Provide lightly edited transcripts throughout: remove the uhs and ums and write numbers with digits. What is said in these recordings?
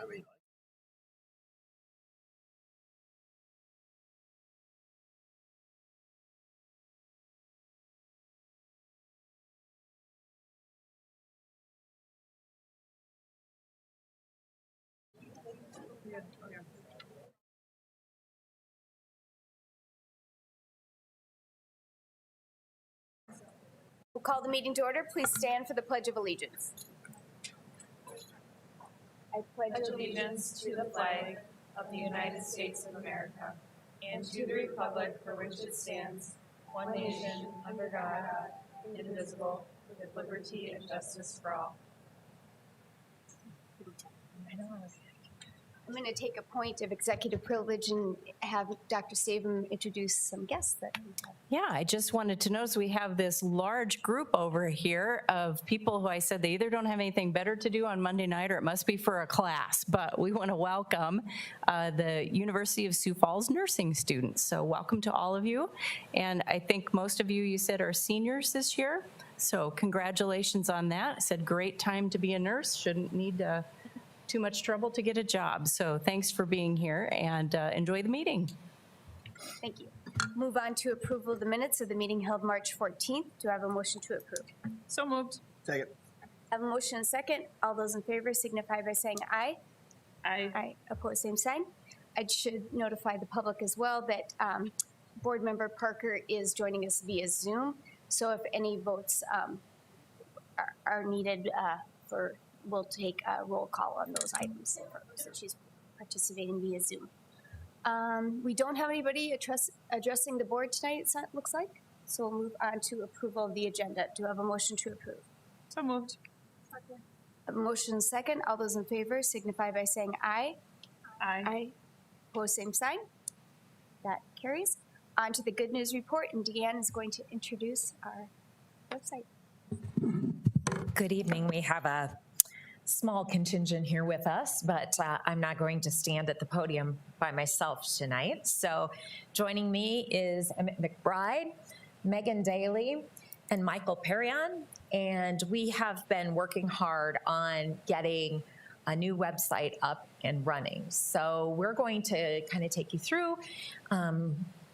I mean. We'll call the meeting to order. Please stand for the Pledge of Allegiance. I pledge allegiance to the flag of the United States of America and to the republic for which it stands, one nation, under God, indivisible, with liberty and justice for all. I'm going to take a point of executive privilege and have Dr. Stavum introduce some guests that we have. Yeah, I just wanted to notice we have this large group over here of people who I said they either don't have anything better to do on Monday night or it must be for a class, but we want to welcome the University of Sioux Falls nursing students. So welcome to all of you. And I think most of you said are seniors this year. So congratulations on that. I said great time to be a nurse, shouldn't need too much trouble to get a job. So thanks for being here and enjoy the meeting. Thank you. Move on to approval of the minutes of the meeting held March 14th. Do I have a motion to approve? So moved. Second. I have a motion and a second. All those in favor signify by saying aye. Aye. Aye. Opposed, same sign. I should notify the public as well that Board Member Parker is joining us via Zoom. So if any votes are needed we'll take a roll call on those items since she's participating via Zoom. We don't have anybody addressing the board tonight, it looks like. So we'll move on to approval of the agenda. Do I have a motion to approve? So moved. I have a motion and a second. All those in favor signify by saying aye. Aye. Aye. Opposed, same sign. That carries. On to the good news report, and Deanne is going to introduce our website. Good evening. We have a small contingent here with us, but I'm not going to stand at the podium by myself tonight. So joining me is Emmett McBride, Megan Daly, and Michael Perrion. And we have been working hard on getting a new website up and running. So we're going to kind of take you through,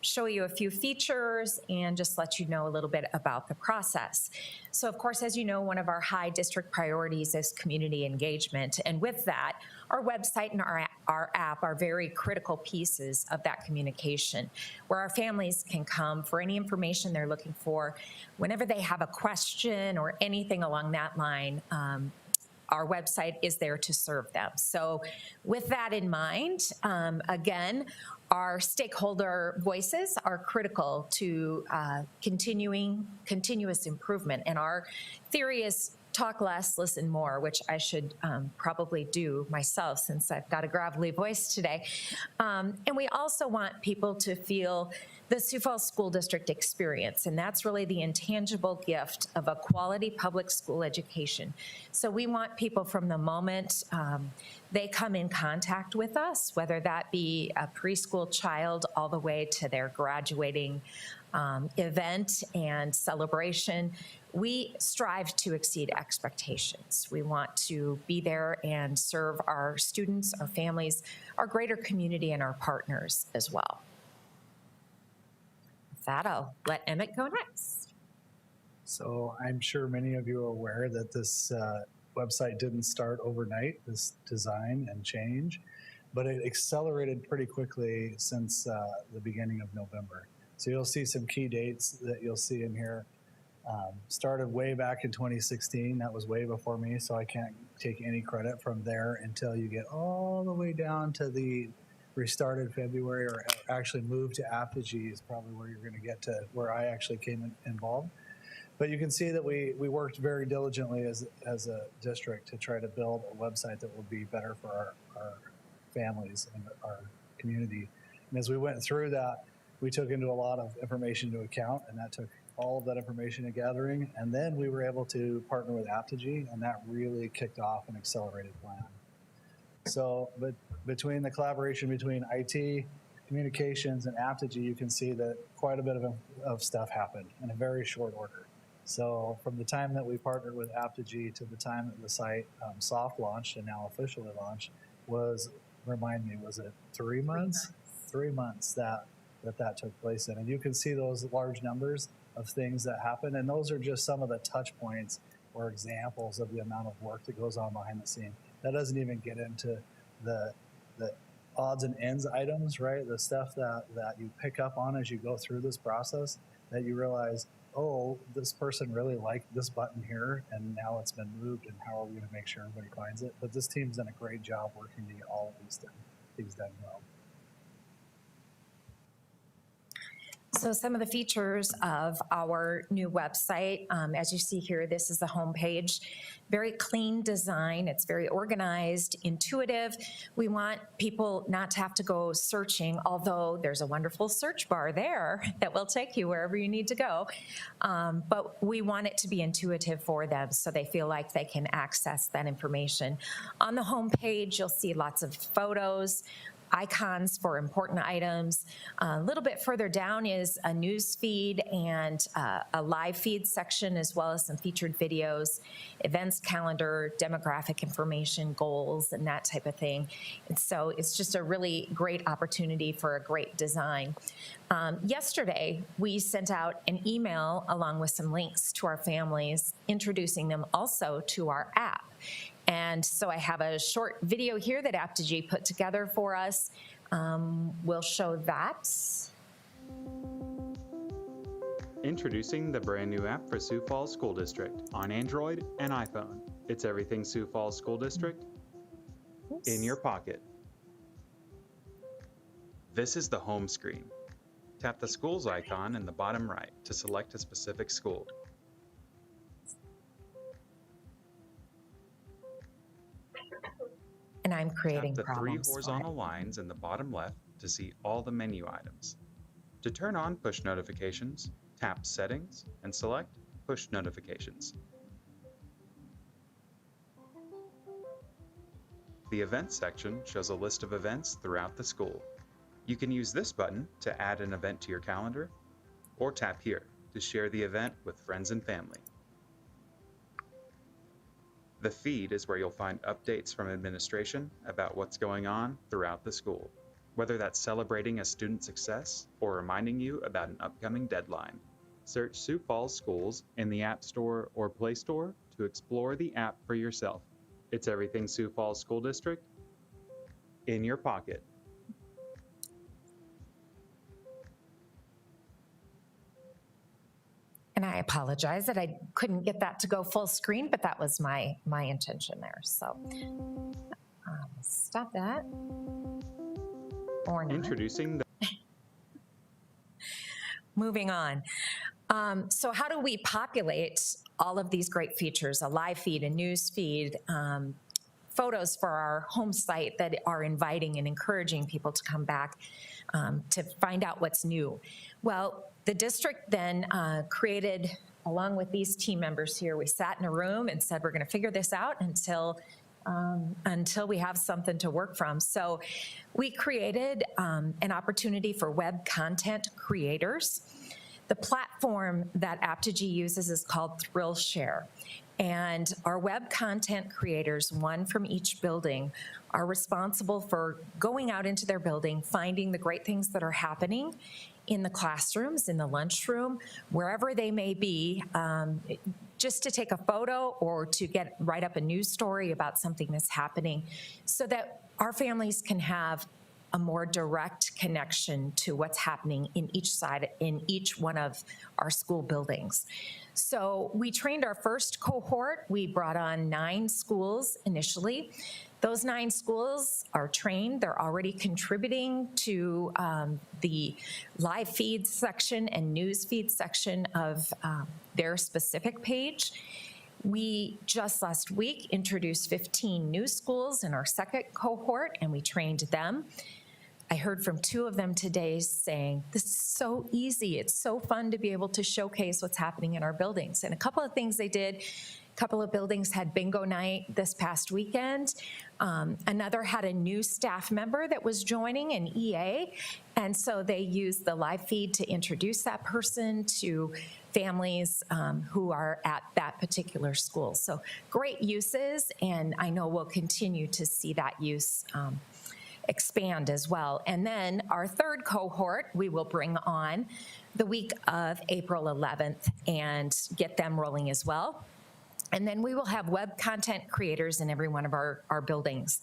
show you a few features, and just let you know a little bit about the process. So of course, as you know, one of our high district priorities is community engagement. And with that, our website and our app are very critical pieces of that communication, where our families can come for any information they're looking for. Whenever they have a question or anything along that line, our website is there to serve them. So with that in mind, again, our stakeholder voices are critical to continuous improvement. And our theory is talk less, listen more, which I should probably do myself since I've got a gravelly voice today. And we also want people to feel the Sioux Falls School District experience, and that's really the intangible gift of a quality public school education. So we want people from the moment they come in contact with us, whether that be a preschool child all the way to their graduating event and celebration, we strive to exceed expectations. We want to be there and serve our students, our families, our greater community, and our partners as well. With that, I'll let Emmett go next. So I'm sure many of you are aware that this website didn't start overnight, this design and change, but it accelerated pretty quickly since the beginning of November. So you'll see some key dates that you'll see in here. Started way back in 2016. That was way before me, so I can't take any credit from there until you get all the way down to the restarted February, or actually moved to Apogee is probably where you're going to get to where I actually came involved. But you can see that we worked very diligently as a district to try to build a website that will be better for our families and our community. And as we went through that, we took into a lot of information into account, and that took all of that information and gathering. And then we were able to partner with Apogee, and that really kicked off an accelerated plan. So, but between the collaboration between IT, communications, and Apogee, you can see that quite a bit of stuff happened in a very short order. So from the time that we partnered with Apogee to the time that the site soft launched and now officially launched, was, remind me, was it 3 months? 3 months that took place in. And you can see those large numbers of things that happen. And those are just some of the touch points or examples of the amount of work that goes on behind the scene. That doesn't even get into the odds and ends items, right? The stuff that you pick up on as you go through this process, that you realize, oh, this person really liked this button here, and now it's been moved, and how are we going to make sure everybody finds it? But this team's done a great job working to get all of these things done well. So some of the features of our new website, as you see here, this is the homepage. Very clean design. It's very organized, intuitive. We want people not to have to go searching, although there's a wonderful search bar there that will take you wherever you need to go. But we want it to be intuitive for them so they feel like they can access that information. On the homepage, you'll see lots of photos, icons for important items. A little bit further down is a news feed and a live feed section, as well as some featured videos, events calendar, demographic information, goals, and that type of thing. And so it's just a really great opportunity for a great design. Yesterday, we sent out an email along with some links to our families, introducing them also to our app. And so I have a short video here that Apogee put together for us. We'll show that. Introducing the brand new app for Sioux Falls School District on Android and iPhone. It's everything Sioux Falls School District in your pocket. This is the home screen. Tap the schools icon in the bottom right to select a specific school. And I'm creating Tap the three problems. horizontal lines in the bottom left to see all the menu items. To turn on push notifications, tap Settings and select Push Notifications. The Events section shows a list of events throughout the school. You can use this button to add an event to your calendar, or tap here to share the event with friends and family. The feed is where you'll find updates from administration about what's going on throughout the school, whether that's celebrating a student's success or reminding you about an upcoming deadline. Search Sioux Falls Schools in the App Store or Play Store to explore the app for yourself. It's everything Sioux Falls School District in your pocket. And I apologize that I couldn't get that to go full screen, but that was my intention there. So stop that. Or not. Introducing the Moving on. So how do we populate all of these great features, a live feed, a news feed, photos for our home site that are inviting and encouraging people to come back to find out what's new? Well, the district then created, along with these team members here, we sat in a room and said, we're going to figure this out until we have something to work from. So we created an opportunity for web content creators. The platform that Apogee uses is called ThrillShare. And our web content creators, one from each building, are responsible for going out into their building, finding the great things that are happening in the classrooms, in the lunchroom, wherever they may be, just to take a photo or to write up a news story about something that's happening so that our families can have a more direct connection to what's happening in each one of our school buildings. So we trained our first cohort. We brought on 9 schools initially. Those 9 schools are trained. They're already contributing to the live feed section and news feed section of their specific page. We just last week introduced 15 new schools in our second cohort, and we trained them. I heard from 2 of them today saying, this is so easy. It's so fun to be able to showcase what's happening in our buildings. And a couple of things they did couple of buildings had bingo night this past weekend. Another had a new staff member that was joining, an EA, and so they used the live feed to introduce that person to families who are at that particular school. So great uses, and I know we'll continue to see that use expand as well. And then our third cohort, we will bring on the week of April 11th and get them rolling as well. And then we will have web content creators in every one of our buildings.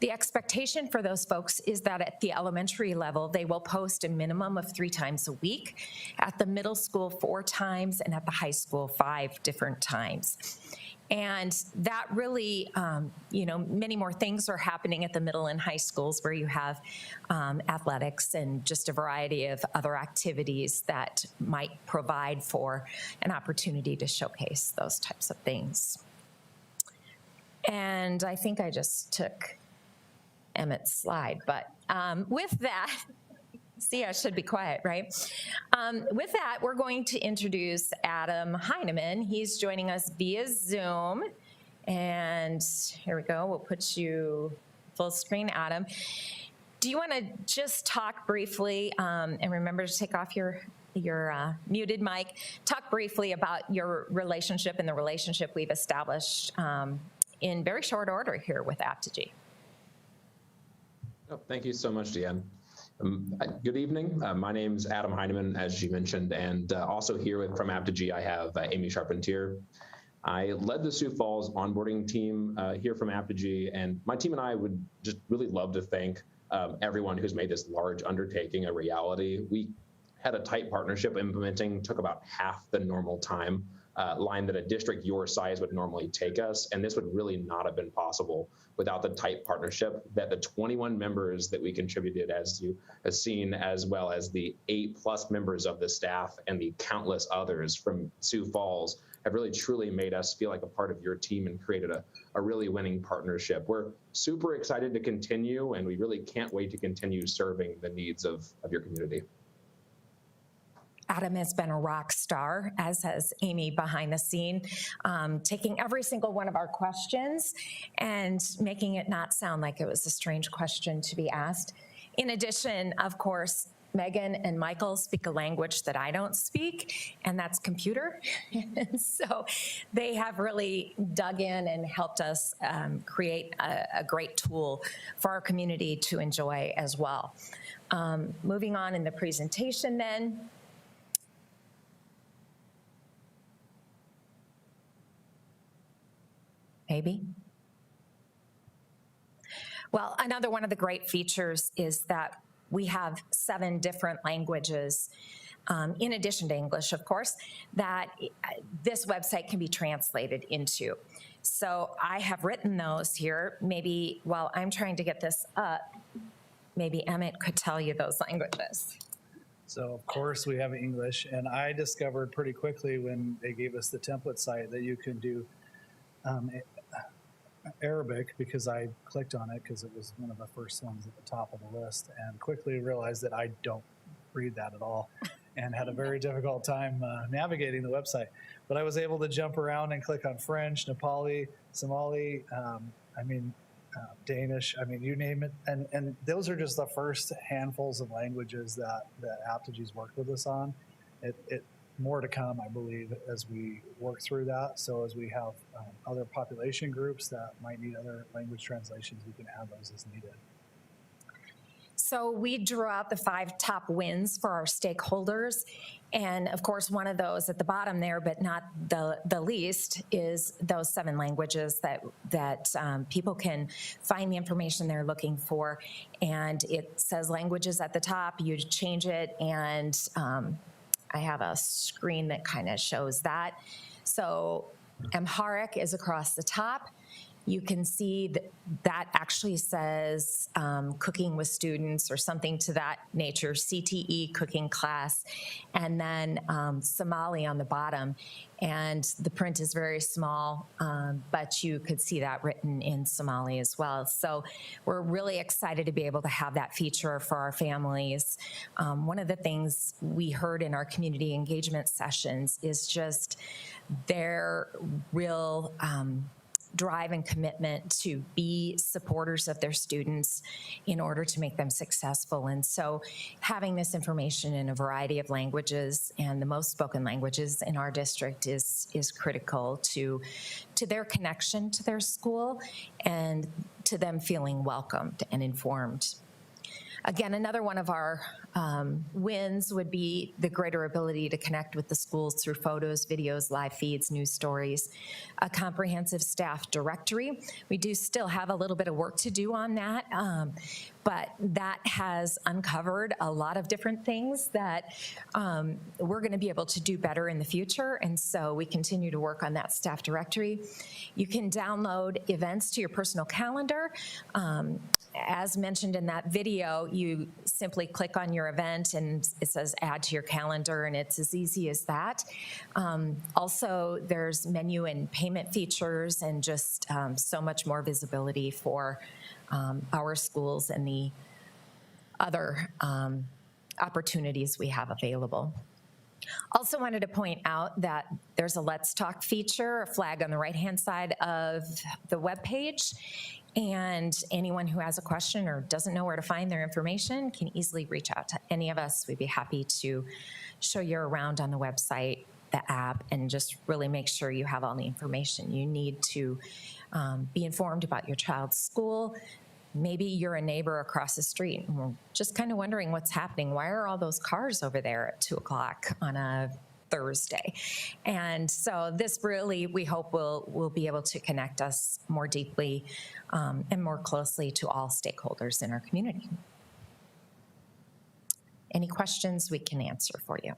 The expectation for those folks is that at the elementary level, they will post a minimum of 3 times a week, at the middle school 4 times, and at the high school 5 different times. And that really, many more things are happening at the middle and high schools where you have athletics and just a variety of other activities that might provide for an opportunity to showcase those types of things. And I think I just took Emmett's slide, but with that, see, I should be quiet, right? With that, we're going to introduce Adam Heinemann. He's joining us via Zoom. And here we go. We'll put you full screen, Adam. Do you want to just talk briefly, and remember to take off your muted mic, talk briefly about your relationship and the relationship we've established in very short order here with Apogee. Oh, thank you so much, Deanne. Good evening. My name's Adam Heinemann, as you mentioned, and also here from Apogee, I have Amy Charpentier. I led the Sioux Falls onboarding team here from Apogee, and my team and I would just really love to thank everyone who's made this large undertaking a reality. We had a tight partnership implementing, took about half the normal time line that a district your size would normally take us, and this would really not have been possible without the tight partnership that the 21 members that we contributed, as you have seen, as well as the 8+ members of the staff and the countless others from Sioux Falls have really truly made us feel like a part of your team and created a really winning partnership. We're super excited to continue, and we really can't wait to continue serving the needs of your community. Adam has been a rock star, as has Amy behind the scene, taking every single one of our questions and making it not sound like it was a strange question to be asked. In addition, of course, Megan and Michael speak a language that I don't speak, and that's computer. So they have really dug in and helped us create a great tool for our community to enjoy as well. Moving on in the presentation then. Maybe. Well, another one of the great features is that we have 7 different languages, in addition to English, of course, that this website can be translated into. So I have written those here. Maybe while I'm trying to get this up, maybe Emmett could tell you those languages. So of course we have English, and I discovered pretty quickly when they gave us the template site that you can do Arabic, because I clicked on it because it was one of the first ones at the top of the list, and quickly realized that I don't read that at all and had a very difficult time navigating the website. But I was able to jump around and click on French, Nepali, Somali, Danish, you name it. And those are just the first handfuls of languages that Aptogee's worked with us on. More to come, I believe, as we work through that. So as we have other population groups that might need other language translations, we can add those as needed. So we drew out the 5 top wins for our stakeholders. And of course, one of those at the bottom there, but not the least, is those 7 languages that people can find the information they're looking for. And it says languages at the top, you change it, and I have a screen that kind of shows that. So Amharic is across the top, you can see that actually says cooking with students or something to that nature, CTE cooking class, and then Somali on the bottom. And the print is very small, but you could see that written in Somali as well. So we're really excited to be able to have that feature for our families. One of the things we heard in our community engagement sessions is just their real drive and commitment to be supporters of their students in order to make them successful. And so having this information in a variety of languages and the most spoken languages in our district is critical to their connection to their school and to them feeling welcomed and informed. Again, another one of our wins would be the greater ability to connect with the schools through photos, videos, live feeds, news stories, a comprehensive staff directory. We do still have a little bit of work to do on that, but that has uncovered a lot of different things that we're going to be able to do better in the future, and so we continue to work on that staff directory. You can download events to your personal calendar. As mentioned in that video, you simply click on your event and it says add to your calendar, and it's as easy as that. Also, there's menu and payment features and just so much more visibility for our schools and the other opportunities we have available. Also wanted to point out that there's a Let's Talk feature, a flag on the right-hand side of the webpage. And anyone who has a question or doesn't know where to find their information can easily reach out to any of us. We'd be happy to show you around on the website, the app, and just really make sure you have all the information you need to be informed about your child's school. Maybe you're a neighbor across the street and we're just kind of wondering what's happening. Why are all those cars over there at 2 o'clock on a Thursday? And so this really, we hope, will be able to connect us more deeply and more closely to all stakeholders in our community. Any questions we can answer for you?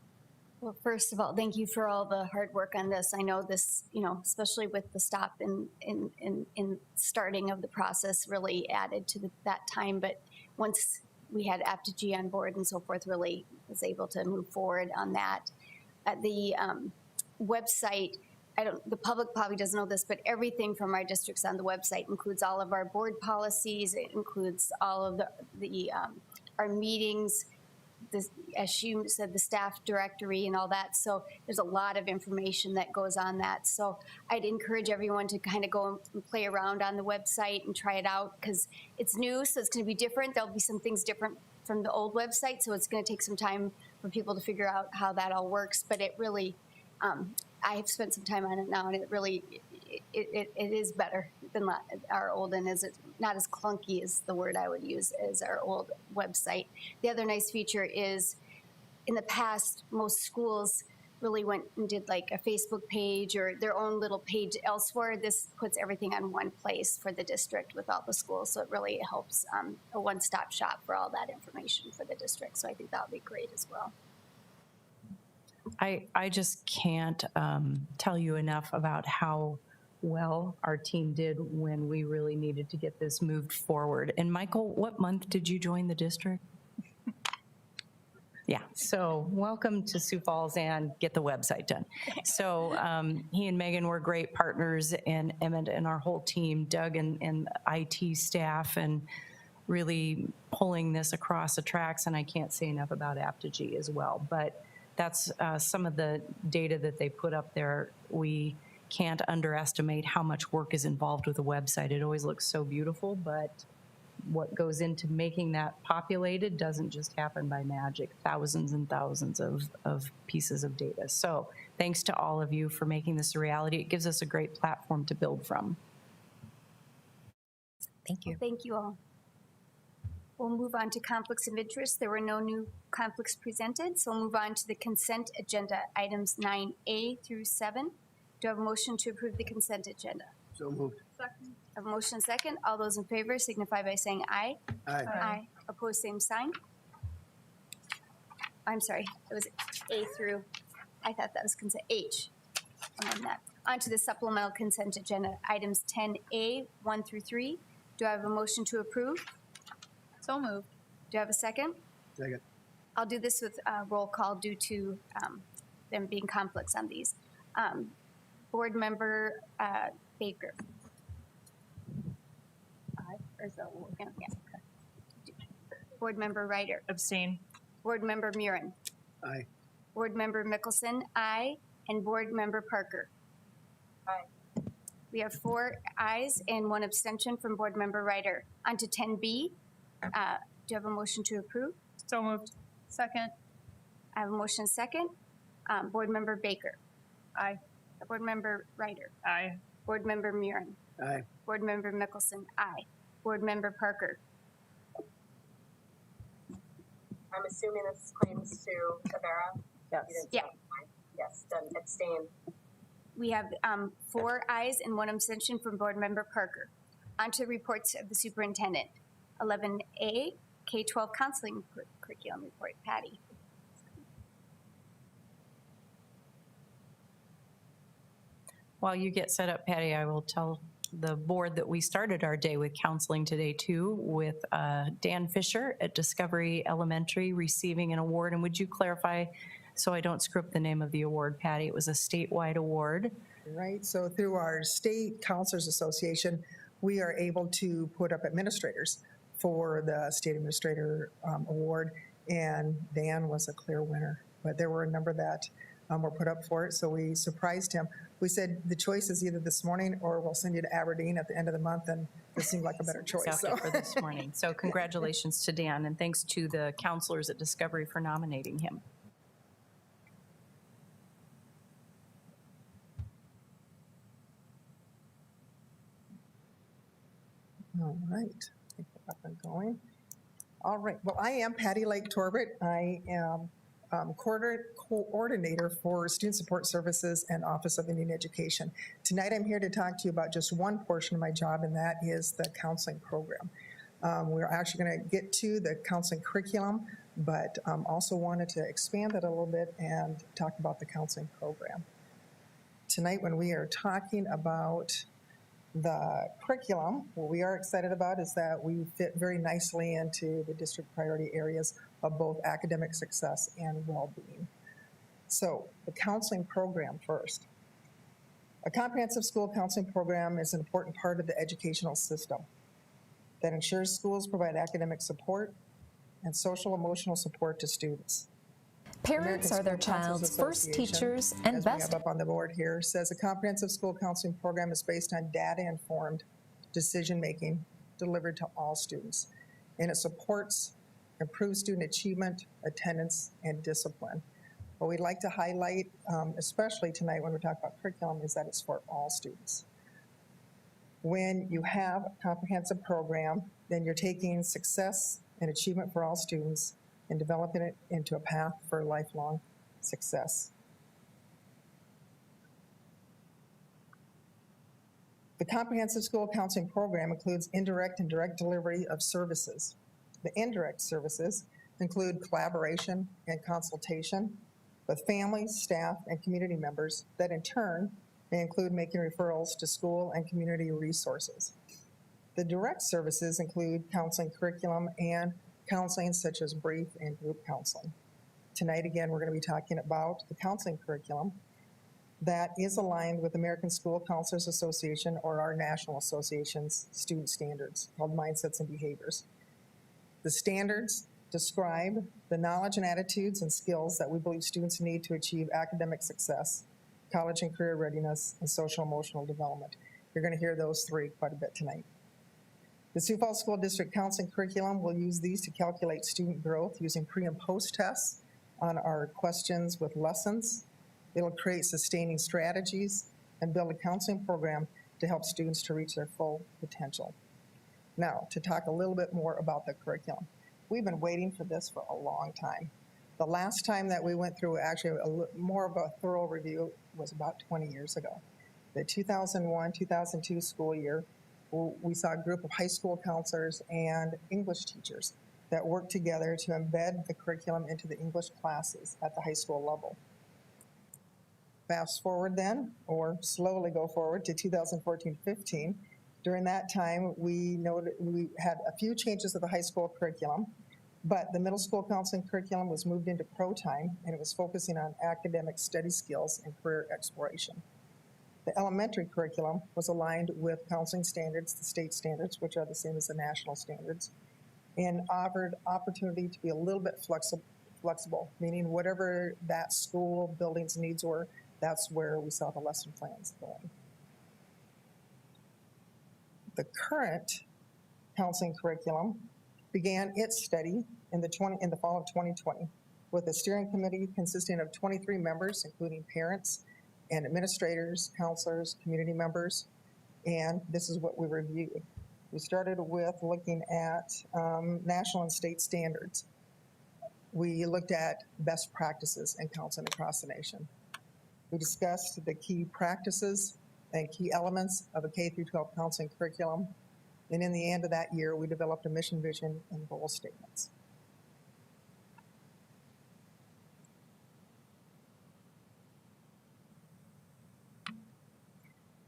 Well, first of all, thank you for all the hard work on this. I know this, especially with the stop in starting of the process really added to that time. But once we had Aptigee on board and so forth, really was able to move forward on that. The website, the public probably doesn't know this, but everything from our districts on the website includes all of our board policies. It includes all of our meetings, as you said, the staff directory and all that. So there's a lot of information that goes on that. So I'd encourage everyone to kind of go and play around on the website and try it out, because it's new, so it's going to be different. There'll be some things different from the old website, so it's going to take some time for people to figure out how that all works. But it really, I have spent some time on it now, and it really, it is better than our old, and is not as clunky as the word I would use as our old website. The other nice feature is, in the past, most schools really went and did like a Facebook page or their own little page elsewhere. This puts everything on one place for the district with all the schools, so it really helps a one-stop shop for all that information for the district. So I think that would be great as well. I just can't tell you enough about how well our team did when we really needed to get this moved forward. And Michael, what month did you join the district? Yeah, so welcome to Sioux Falls and get the website done. So he and Megan were great partners, and Emmett and our whole team, Doug and IT staff, and really pulling this across the tracks. And I can't say enough about Aptigee as well, but that's some of the data that they put up there. We can't underestimate how much work is involved with a website. It always looks so beautiful, but what goes into making that populated doesn't just happen by magic. Thousands and thousands of pieces of data. So thanks to all of you for making this a reality. It gives us a great platform to build from. Thank you. Well, thank you all. We'll move on to conflicts of interest. There were no new conflicts presented, so we'll move on to the consent agenda, items 9A through 7. Do I have a motion to approve the consent agenda? So moved. Second. I have a motion second. All those in favor signify by saying aye. Aye. Aye. Opposed, same sign. I'm sorry, it was A through, I thought that was consent, H. I'm on that. On to the supplemental consent agenda, items 10A, 1 through 3. Do I have a motion to approve? So moved. Do I have a second? Second. I'll do this with roll call due to them being conflicts on these. Board Member Baker. Aye. Or is that, yeah. Board Member Ryder. Abstain. Board Member Murin. Aye. Board Member Mickelson, aye. And Board Member Parker. Aye. We have 4 ayes and 1 abstention from Board Member Ryder. On to 10B. Do you have a motion to approve? So moved. Second. I have a motion second. Board Member Baker. Aye. Board Member Ryder. Aye. Board Member Murin. Aye. Board Member Mickelson, aye. Board Member Parker. I'm assuming this claims to Cabrera? Yes. Yeah. Yes, then abstain. We have 4 ayes and 1 abstention from Board Member Parker. On to reports of the superintendent. 11A, K-12 counseling curriculum report. Patty. While you get set up, Patty, I will tell the board that we started our day with counseling today too, with Dan Fisher at Discovery Elementary receiving an award. And would you clarify, so I don't screw up the name of the award, Patty? It was a statewide award. Right, so through our State Counselors Association, we are able to put up administrators for the State Administrator Award, and Dan was a clear winner. But there were a number that were put up for it, so we surprised him. We said the choice is either this morning or we'll send you to Aberdeen at the end of the month, and this seemed like a better choice. Out there for this morning. So congratulations to Dan, and thanks to the counselors at Discovery for nominating him. All right, take it up and going. All right, well, I am Patty Lake Torbett. I am coordinator for Student Support Services and Office of Indian Education. Tonight I'm here to talk to you about just one portion of my job, and that is the counseling program. We're actually going to get to the counseling curriculum, but also wanted to expand it a little bit and talk about the counseling program. Tonight when we are talking about the curriculum, what we are excited about is that we fit very nicely into the district priority areas of both academic success and well-being. So the counseling program first. A comprehensive school counseling program is an important part of the educational system that ensures schools provide academic support and social emotional support to students. Parents are their child's first teachers and as best. we have up on the board here, says a comprehensive school counseling program is based on data-informed decision-making delivered to all students, and it supports improved student achievement, attendance, and discipline. What we'd like to highlight, especially tonight when we talk about curriculum, is that it's for all students. When you have a comprehensive program, then you're taking success and achievement for all students and developing it into a path for lifelong success. The comprehensive school counseling program includes indirect and direct delivery of services. The indirect services include collaboration and consultation with families, staff, and community members that in turn may include making referrals to school and community resources. The direct services include counseling curriculum and counseling such as brief and group counseling. Tonight, again, we're going to be talking about the counseling curriculum that is aligned with American School Counselors Association, or our national association's student standards called Mindsets and Behaviors. The standards describe the knowledge and attitudes and skills that we believe students need to achieve academic success, college and career readiness, and social emotional development. You're going to hear those 3 quite a bit tonight. The Sioux Falls School District Counseling Curriculum will use these to calculate student growth using pre and post tests on our questions with lessons. It'll create sustaining strategies and build a counseling program to help students to reach their full potential. Now, to talk a little bit more about the curriculum. We've been waiting for this for a long time. The last time that we went through actually more of a thorough review was about 20 years ago. The 2001-2002 school year, we saw a group of high school counselors and English teachers that worked together to embed the curriculum into the English classes at the high school level. Fast forward then, or slowly go forward to 2014-15. During that time, we had a few changes to the high school curriculum, but the middle school counseling curriculum was moved into pro time, and it was focusing on academic study skills and career exploration. The elementary curriculum was aligned with counseling standards, the state standards, which are the same as the national standards, and offered opportunity to be a little bit flexible, meaning whatever that school building's needs were, that's where we saw the lesson plans going. The current counseling curriculum began its study in the fall of 2020 with a steering committee consisting of 23 members, including parents and administrators, counselors, community members, and this is what we reviewed. We started with looking at national and state standards. We looked at best practices in counseling across the nation. We discussed the key practices and key elements of a K-12 counseling curriculum. And in the end of that year, we developed a mission, vision, and goal statements.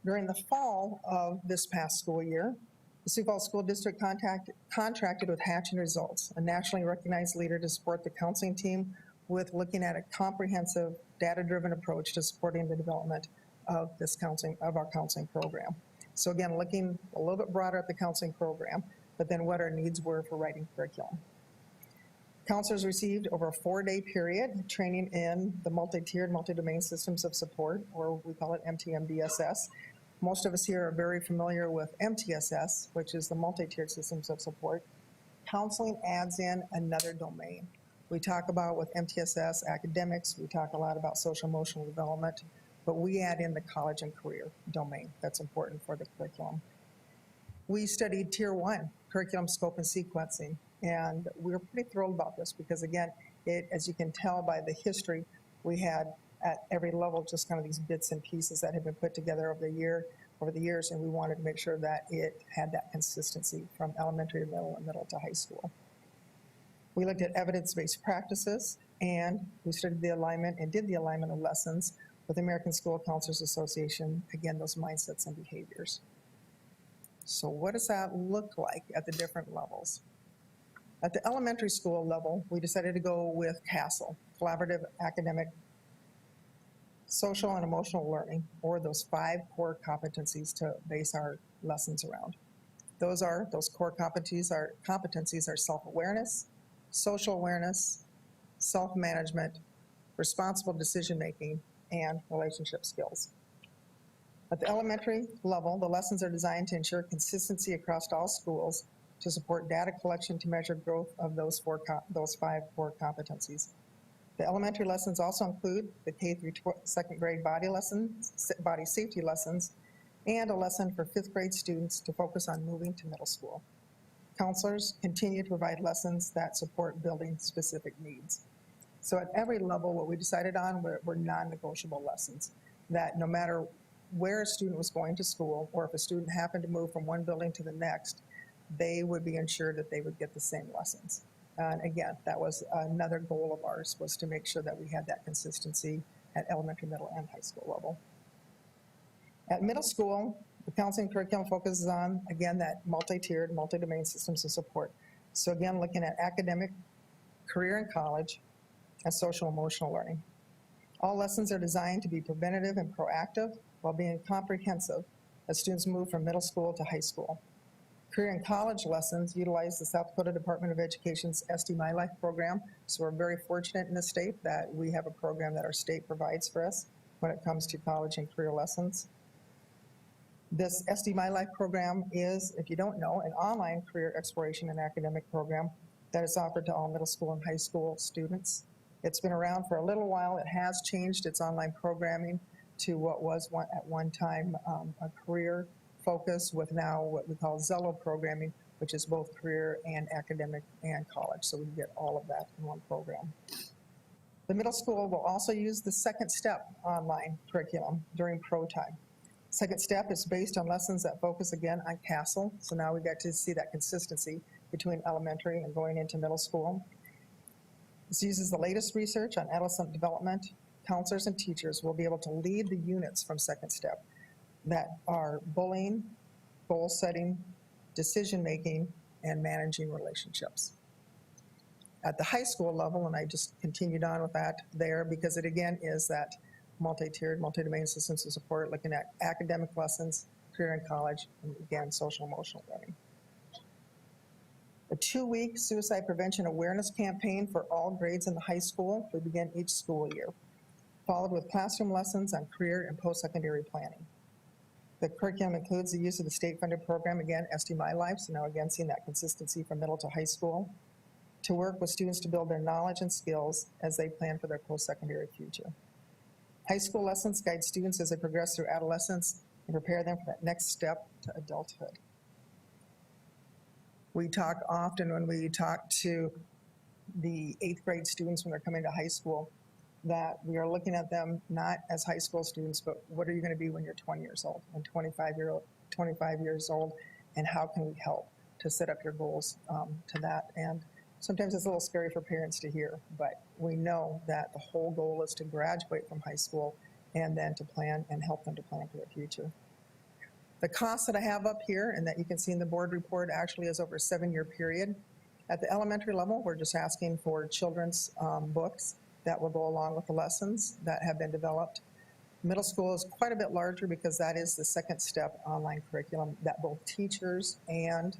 During the fall of this past school year, the Sioux Falls School District contracted with Hatch and Results, a nationally recognized leader, to support the counseling team with looking at a comprehensive, data-driven approach to supporting the development of our counseling program. So again, looking a little bit broader at the counseling program, but then what our needs were for writing curriculum. Counselors received over a 4-day period training in the multi-tiered, multi-domain systems of support, or we call it MTMDSS. Most of us here are very familiar with MTSS, which is the multi-tiered systems of support. Counseling adds in another domain. We talk about with MTSS academics, we talk a lot about social emotional development, but we add in the college and career domain that's important for the curriculum. We studied Tier 1, curriculum scope and sequencing, and we were pretty thrilled about this because again, as you can tell by the history, we had at every level just kind of these bits and pieces that had been put together over the years, and we wanted to make sure that it had that consistency from elementary to middle and middle to high school. We looked at evidence-based practices, and we studied the alignment and did the alignment of lessons with the American School Counselors Association, again, those mindsets and behaviors. So what does that look like at the different levels? At the elementary school level, we decided to go with CASEL, Collaborative Academic Social and Emotional Learning, or those 5 core competencies to base our lessons around. Those core competencies are self-awareness, social awareness, self-management, responsible decision-making, and relationship skills. At the elementary level, the lessons are designed to ensure consistency across all schools to support data collection to measure growth of those 5 core competencies. The elementary lessons also include the K through 2nd grade body safety lessons, and a lesson for 5th grade students to focus on moving to middle school. Counselors continue to provide lessons that support building specific needs. So at every level, what we decided on were non-negotiable lessons, that no matter where a student was going to school, or if a student happened to move from one building to the next, they would be ensured that they would get the same lessons. And again, that was another goal of ours, was to make sure that we had that consistency at elementary, middle, and high school level. At middle school, the counseling curriculum focuses on, again, that multi-tiered, multi-domain systems of support. So again, looking at academic, career and college, and social emotional learning. All lessons are designed to be preventative and proactive while being comprehensive as students move from middle school to high school. Career and college lessons utilize the South Dakota Department of Education's SD My Life program. So we're very fortunate in the state that we have a program that our state provides for us when it comes to college and career lessons. This SD My Life program is, if you don't know, an online career exploration and academic program that is offered to all middle school and high school students. It's been around for a little while. It has changed its online programming to what was at one time a career focus, with now what we call Zello programming, which is both career and academic and college. So we can get all of that in one program. The middle school will also use the Second Step online curriculum during pro time. Second Step is based on lessons that focus again on CASEL. So now we get to see that consistency between elementary and going into middle school. This uses the latest research on adolescent development, counselors and teachers will be able to lead the units from Second Step that are bullying, goal setting, decision-making, and managing relationships. At the high school level, and I just continued on with that there because it again is that multi-tiered, multi-domain systems of support, looking at academic lessons, career and college, and again, social emotional learning. A 2-week suicide prevention awareness campaign for all grades in the high school will begin each school year, followed with classroom lessons on career and post-secondary planning. The curriculum includes the use of the state-funded program, again, SD My Life, so now again seeing that consistency from middle to high school, to work with students to build their knowledge and skills as they plan for their post-secondary future. High school lessons guide students as they progress through adolescence and prepare them for that next step to adulthood. We talk often when we talk to the 8th grade students when they're coming to high school that we are looking at them not as high school students, but what are you going to be when you're 20 years old and 25 years old, and how can we help to set up your goals to that. And sometimes it's a little scary for parents to hear, but we know that the whole goal is to graduate from high school and then to plan and help them to plan for their future. The cost that I have up here and that you can see in the board report actually is over a 7-year period. At the elementary level, we're just asking for children's books that will go along with the lessons that have been developed. Middle school is quite a bit larger because that is the Second Step online curriculum that both teachers and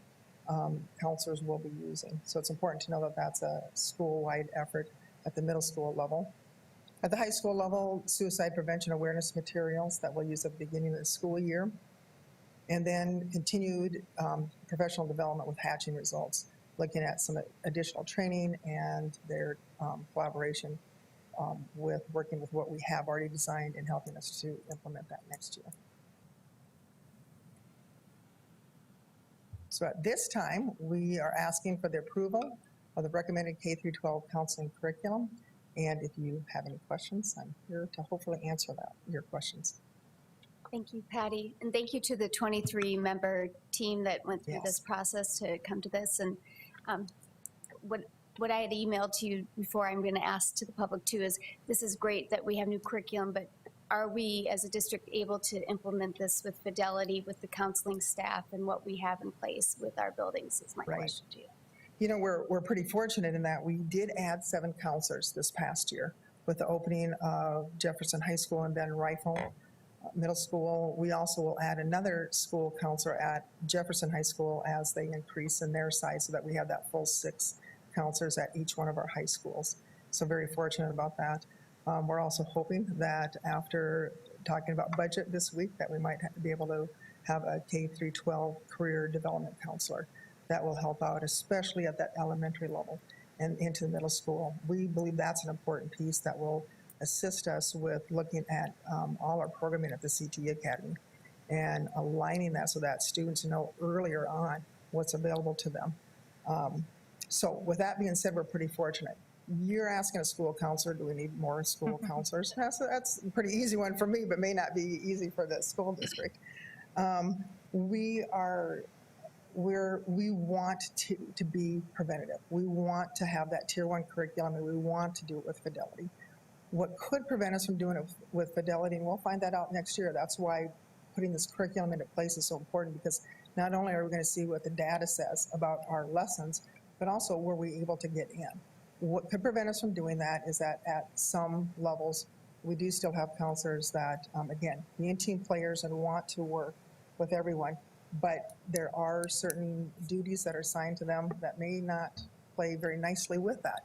counselors will be using. So it's important to know that that's a school-wide effort at the middle school level. At the high school level, suicide prevention awareness materials that we'll use at the beginning of the school year. And then continued professional development with hatching results, looking at some additional training and their collaboration with working with what we have already designed and helping us to implement that next year. So at this time, we are asking for the approval of the recommended K-12 counseling curriculum. And if you have any questions, I'm here to hopefully answer your questions. Thank you, Patty. And thank you to the 23-member team that went through this process to come to this. And what I had emailed to you before, I'm going to ask to the public too, is this is great that we have new curriculum, but are we as a district able to implement this with fidelity with the counseling staff and what we have in place with our buildings is my question to you. You know, we're pretty fortunate in that we did add 7 counselors this past year with the opening of Jefferson High School and Ben Rifle Middle School. We also will add another school counselor at Jefferson High School as they increase in their size so that we have that full 6 counselors at each one of our high schools. So very fortunate about that. We're also hoping that after talking about budget this week that we might be able to have a K-12 career development counselor that will help out, especially at that elementary level and into the middle school. We believe that's an important piece that will assist us with looking at all our programming at the CT Academy and aligning that so that students know earlier on what's available to them. So with that being said, we're pretty fortunate. You're asking a school counselor, do we need more school counselors? That's a pretty easy one for me, but may not be easy for the school district. We want to be preventative. We want to have that Tier 1 curriculum, and we want to do it with fidelity. What could prevent us from doing it with fidelity, and we'll find that out next year. That's why putting this curriculum into place is so important, because not only are we going to see what the data says about our lessons, but also were we able to get in. What could prevent us from doing that is that at some levels, we do still have counselors that, again, being team players and want to work with everyone, but there are certain duties that are assigned to them that may not play very nicely with that.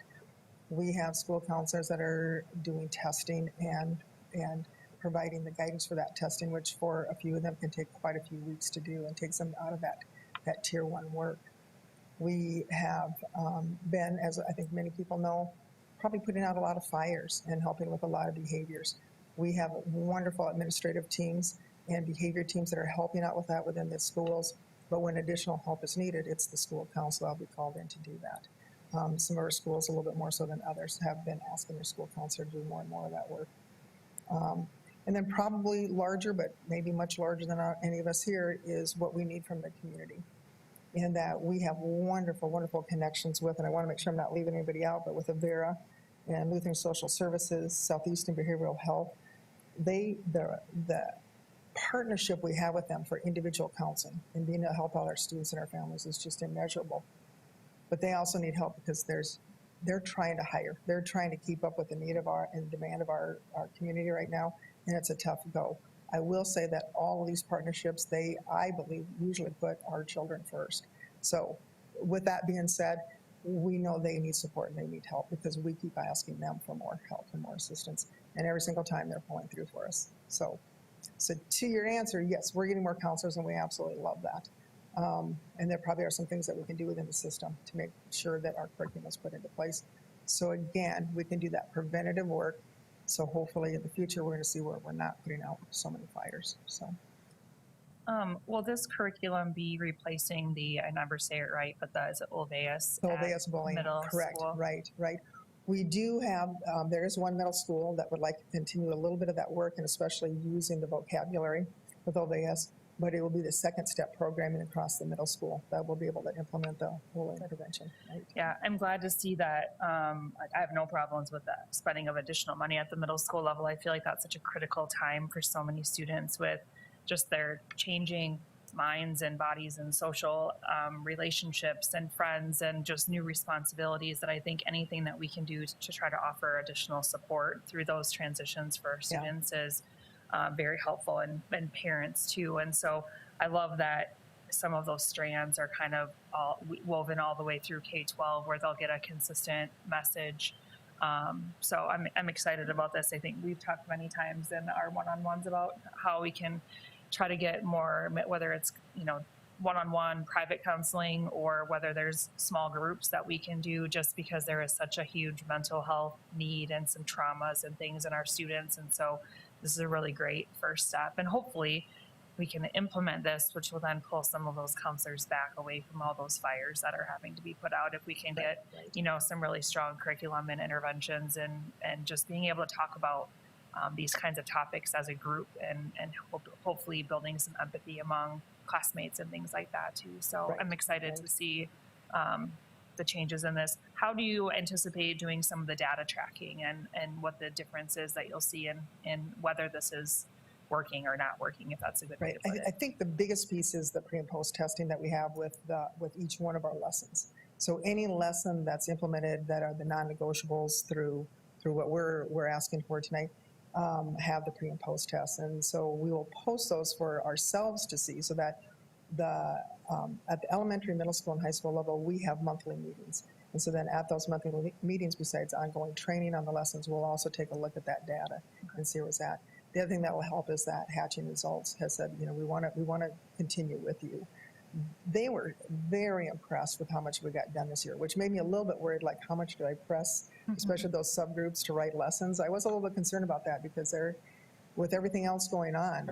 We have school counselors that are doing testing and providing the guidance for that testing, which for a few of them can take quite a few weeks to do and takes them out of that Tier 1 work. We have been, as I think many people know, probably putting out a lot of fires and helping with a lot of behaviors. We have wonderful administrative teams and behavior teams that are helping out with that within the schools, but when additional help is needed, it's the school council that'll be called in to do that. Some of our schools, a little bit more so than others, have been asking their school counselor to do more and more of that work. And then probably larger, but maybe much larger than any of us here, is what we need from the community. And that we have wonderful, wonderful connections with, and I want to make sure I'm not leaving anybody out, but with Avera and Lutheran Social Services, Southeastern Behavioral Health, the partnership we have with them for individual counseling and being able to help out our students and our families is just immeasurable. But they also need help because they're trying to hire. They're trying to keep up with the need of and demand of our community right now, and it's a tough go. I will say that all of these partnerships, I believe, usually put our children first. So with that being said, we know they need support and they need help because we keep asking them for more help and more assistance. And every single time they're pulling through for us. So to your answer, yes, we're getting more counselors and we absolutely love that. And there probably are some things that we can do within the system to make sure that our curriculum is put into place. So again, we can do that preventative work. So hopefully in the future, we're going to see where we're not putting out so many fires. So. Will this curriculum be replacing I never say it right, but is it Olveus? Olveus Bowling, correct, school? right. We do have, there is one middle school that would like to continue a little bit of that work and especially using the vocabulary with Olveus, but it will be the second step programming across the middle school that will be able to implement the bullying prevention. Right? Yeah, I'm glad to see that. I have no problems with the spending of additional money at the middle school level. I feel like that's such a critical time for so many students with just their changing minds and bodies and social relationships and friends and just new responsibilities that I think anything that we can do to try to offer additional support through those transitions for students is very helpful and parents too. And so I love that some of those strands are kind of woven all the way through K-12 where they'll get a consistent message. So I'm excited about this. I think we've talked many times in our one-on-ones about how we can try to get more, whether it's, one-on-one private counseling or whether there's small groups that we can do just because there is such a huge mental health need and some traumas and things in our students. And so this is a really great first step. And hopefully we can implement this, which will then pull some of those counselors back away from all those fires that are having to be put out. If we can get, some really strong curriculum and interventions and just being able to talk about these kinds of topics as a group and hopefully building some empathy among classmates and things like that too. So I'm excited to see the changes in this. How do you anticipate doing some of the data tracking and what the difference is that you'll see in whether this is working or not working, if that's a good way to put it? I think the biggest piece is the pre and post testing that we have with each one of our lessons. So any lesson that's implemented that are the non-negotiables through what we're asking for tonight, have the pre and post tests. And so we will post those for ourselves to see so that at the elementary, middle school, and high school level, we have monthly meetings. And so then at those monthly meetings, besides ongoing training on the lessons, we'll also take a look at that data and see where it's at. The other thing that will help is that Hatching Results has said, we want to continue with you. They were very impressed with how much we got done this year, which made me a little bit worried, like how much do I press, especially those subgroups to write lessons. I was a little bit concerned about that because with everything else going on,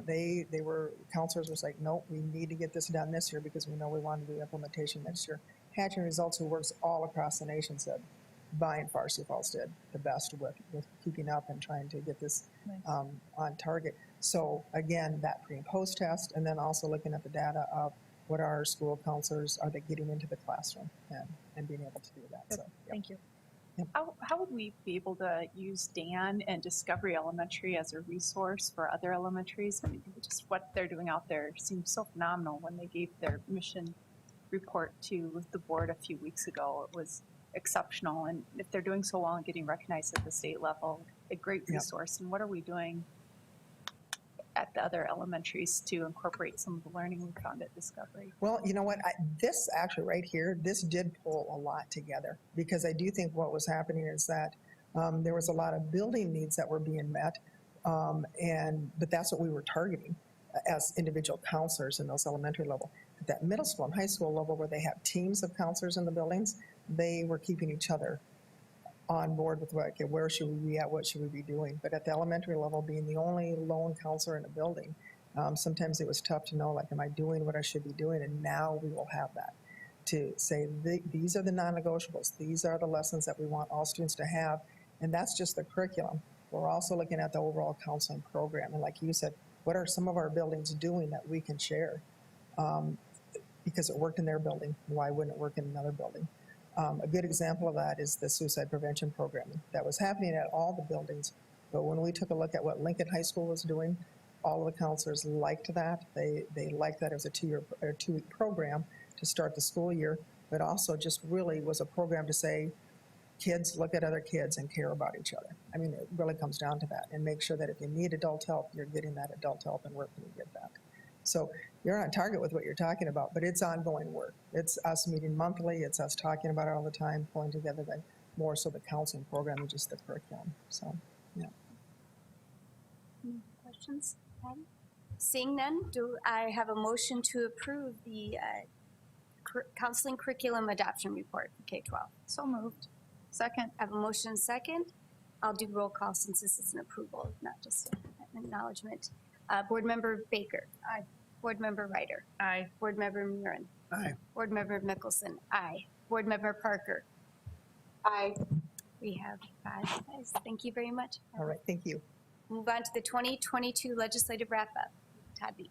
counselors was like, nope, we need to get this done this year because we know we want to do implementation next year. Hatching Results, who works all across the nation, said by and far Sioux Falls did the best with keeping up and trying to get this on target. So again, that pre and post test, and then also looking at the data of what our school counselors, are they getting into the classroom and being able to do that. So, Thank you. How would we be able to use Dan and Discovery Elementary as a resource for other elementaries? I mean, just what they're doing out there seems so phenomenal. When they gave their mission report to the board a few weeks ago, it was exceptional. And if they're doing so well and getting recognized at the state level, a great resource. And what are we doing at the other elementaries to incorporate some of the learning we found at Discovery? Well, you know what, this actually right here, this did pull a lot together because I do think what was happening is that there was a lot of building needs that were being met, but that's what we were targeting as individual counselors in those elementary level. At that middle school and high school level where they have teams of counselors in the buildings, they were keeping each other on board with where should we be at, what should we be doing. But at the elementary level, being the only lone counselor in a building, sometimes it was tough to know, like, am I doing what I should be doing? And now we will have that to say, these are the non-negotiables. These are the lessons that we want all students to have. And that's just the curriculum. We're also looking at the overall counseling program. And like you said, what are some of our buildings doing that we can share? Because it worked in their building, why wouldn't it work in another building? A good example of that is the suicide prevention program that was happening at all the buildings. But when we took a look at what Lincoln High School was doing, all of the counselors liked that. They liked that as a two-week program to start the school year, but also just really was a program to say, kids look at other kids and care about each other. I mean, it really comes down to that, and make sure that if you need adult help, you're getting that adult help, and where can you get that? So you're on target with what you're talking about, but it's ongoing work. It's us meeting monthly. It's us talking about it all the time, pulling together the more so the counseling program and just the curriculum. So, yeah. Any questions? Patty? Seeing none, do I have a motion to approve the counseling curriculum adoption report for K-12? So moved. Second. I have a motion and second. I'll do roll call since this is an approval, not just an acknowledgement. Board Member Baker. Aye. Board Member Ryder. Aye. Board Member Murin. Aye. Board Member Mickelson. Aye. Board Member Parker. Aye. We have 5 ayes. Thank you very much. All right, thank you. Move on to the 2022 legislative wrap-up. Todd B.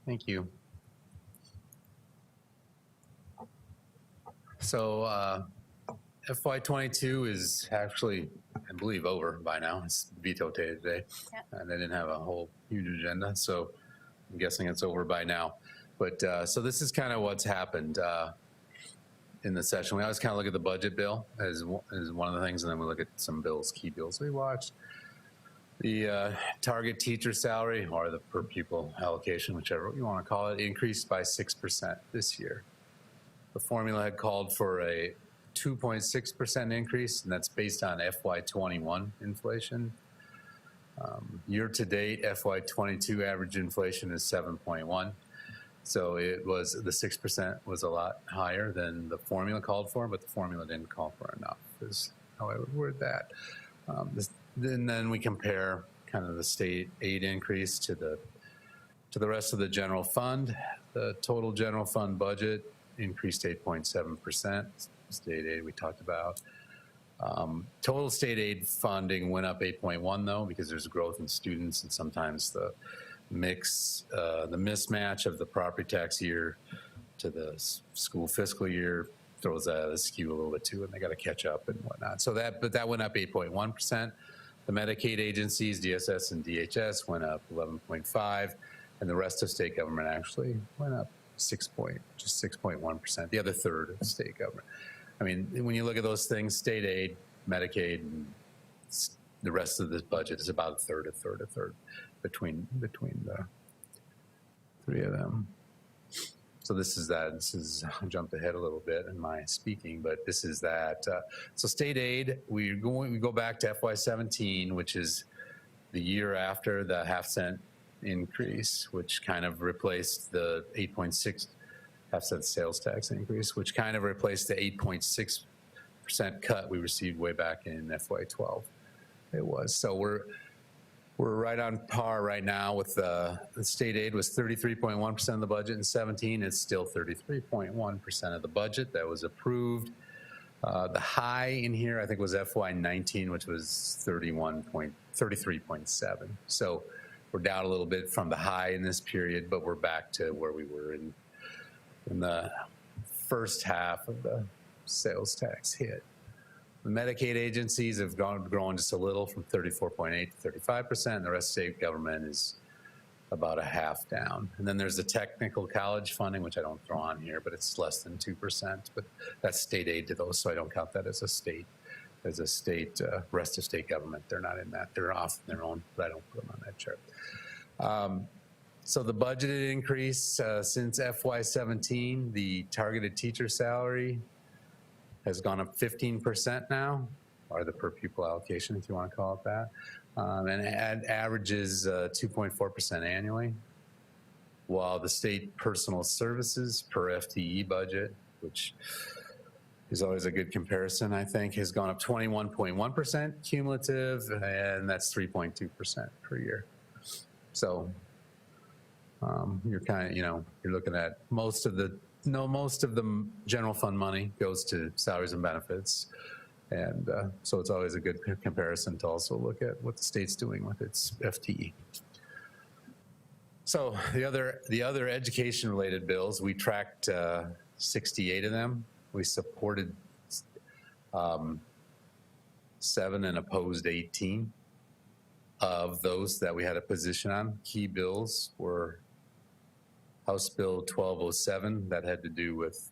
Thank you. So FY22 is actually, I believe, over by now. It's veto day today, and I didn't have a whole huge agenda, so I'm guessing it's over by now. But so this is kind of what's happened in the session. We always kind of look at the budget bill as one of the things, and then we look at some bills, key bills we watched. The target teacher salary, or the per pupil allocation, whichever you want to call it, increased by 6% this year. The formula had called for a 2.6% increase, and that's based on FY21 inflation. Year to date, FY22 average inflation is 7.1. So it was, the 6% was a lot higher than the formula called for, but the formula didn't call for enough, is how I would word that. Then we compare kind of the state aid increase to the rest of the general fund. The total general fund budget increased 8.7%. State aid we talked about. Total state aid funding went up 8.1 though, because there's growth in students, and sometimes the mismatch of the property tax year to the school fiscal year throws a skew a little bit too, and they got to catch up and whatnot. So that went up 8.1%. The Medicaid agencies, DSS and DHS, went up 11.5%, and the rest of state government actually went up just 6.1%. The other third of state government. I mean, when you look at those things, state aid, Medicaid, and the rest of this budget is about a third between the three of them. So this is that. I jumped ahead a little bit in my speaking, but this is that. So state aid, we go back to FY17, which is the year after the half-cent increase, which kind of replaced the 8.6 half-cent sales tax increase, which kind of replaced the 8.6% cut we received way back in FY12. It was. So we're right on par right now with the state aid was 33.1% of the budget in 17. It's still 33.1% of the budget that was approved. The high in here, I think, was FY19, which was 33.7. So we're down a little bit from the high in this period, but we're back to where we were in the first half of the sales tax hit. The Medicaid agencies have grown just a little from 34.8 to 35%, and the rest of state government is about a half down. And then there's the technical college funding, which I don't throw on here, but it's less than 2%, but that's state aid to those, so I don't count that as a state. As a state, rest of state government, they're not in that. They're off their own, but I don't put them on that chart. So the budgeted increase since FY17, the targeted teacher salary has gone up 15% now, or the per pupil allocation, if you want to call it that. And it averages 2.4% annually, while the state personal services per FTE budget, which is always a good comparison, I think, has gone up 21.1% cumulative, and that's 3.2% per year. So You're kind of, you're looking at most of the general fund money goes to salaries and benefits. And so it's always a good comparison to also look at what the state's doing with its FTE. So the other education-related bills, we tracked 68 of them. We supported 7 and opposed 18 of those that we had a position on. Key bills were House Bill 1207 that had to do with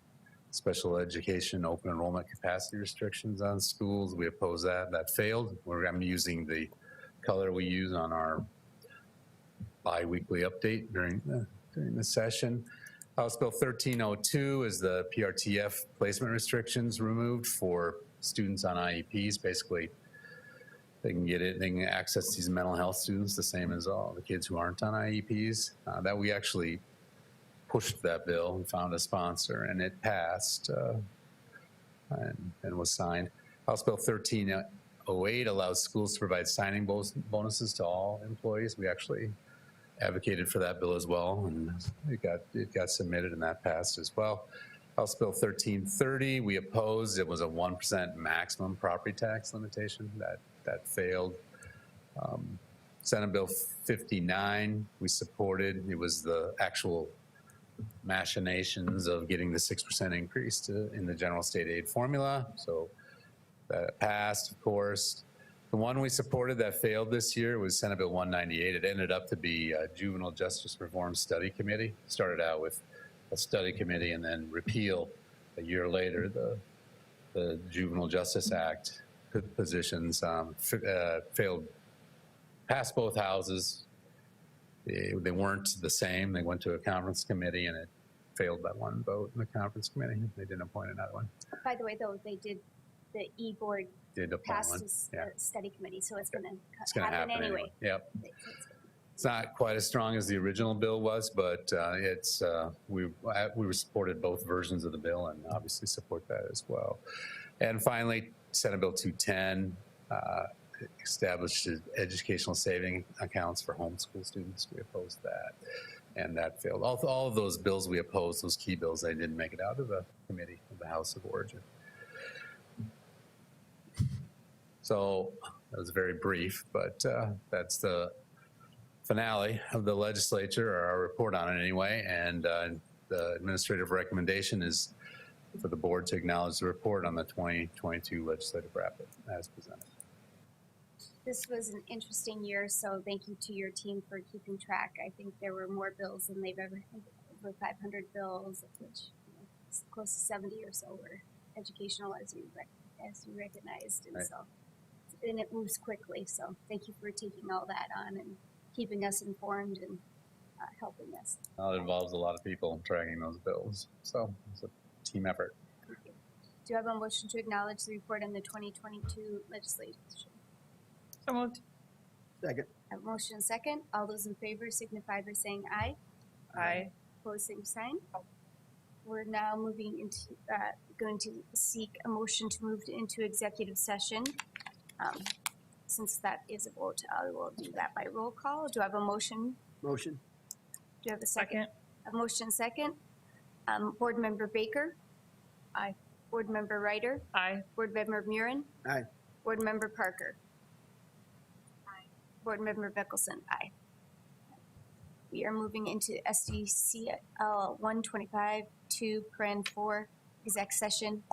special education open enrollment capacity restrictions on schools. We opposed that. That failed. I'm using the color we use on our bi-weekly update during the session. House Bill 1302 is the PRTF placement restrictions removed for students on IEPs. Basically, they can access these mental health students the same as all the kids who aren't on IEPs. That we actually pushed that bill and found a sponsor, and it passed and was signed. House Bill 1308 allows schools to provide signing bonuses to all employees. We actually advocated for that bill as well, and it got submitted, and that passed as well. House Bill 1330 we opposed. It was a 1% maximum property tax limitation. That failed. Senate Bill 59 we supported. It was the actual machinations of getting the 6% increase in the general state aid formula. So that passed, of course. The one we supported that failed this year was Senate Bill 198. It ended up to be a Juvenile Justice Reform Study Committee. Started out with a study committee and then repeal a year later the Juvenile Justice Act positions. Failed, passed both houses. They weren't the same. They went to a conference committee and it failed by one vote in the conference committee. They didn't appoint another one. By the way, though, the E-board passed a study committee, so it's going to happen anyway. Yep. It's not quite as strong as the original bill was, but we supported both versions of the bill and obviously support that as well. And finally, Senate Bill 210 established educational saving accounts for homeschool students. We opposed that, and that failed. All of those bills we opposed, those key bills, they didn't make it out of the committee of the House of Origin. So that was very brief, but that's the finale of the legislature, or our report on it anyway, and the administrative recommendation is for the board to acknowledge the report on the 2022 legislative rapid as presented. This was an interesting year, so thank you to your team for keeping track. I think there were more bills than they've ever had, over 500 bills, of which close to 70 or so were educational, as you recognized, and so and it moves quickly. So thank you for taking all that on and keeping us informed and helping us. Well, it involves a lot of people tracking those bills, so it's a team effort. Thank you. Do you have a motion to acknowledge the report on the 2022 legislation? So moved. Second. I have a motion and second. All those in favor signify by saying aye. Aye. Opposed, same sign. We're now moving into, going to seek a motion to move into executive session. Since that is a vote, I will do that by roll call. Do I have a motion? Motion. Do you have a second? A motion second. Board Member Baker? Aye. Board Member Ryder? Aye. Board Member Murin? Aye. Board Member Parker? Aye. Board Member Beckelson? Aye. We are moving into SDCL 125-2-4 exec session.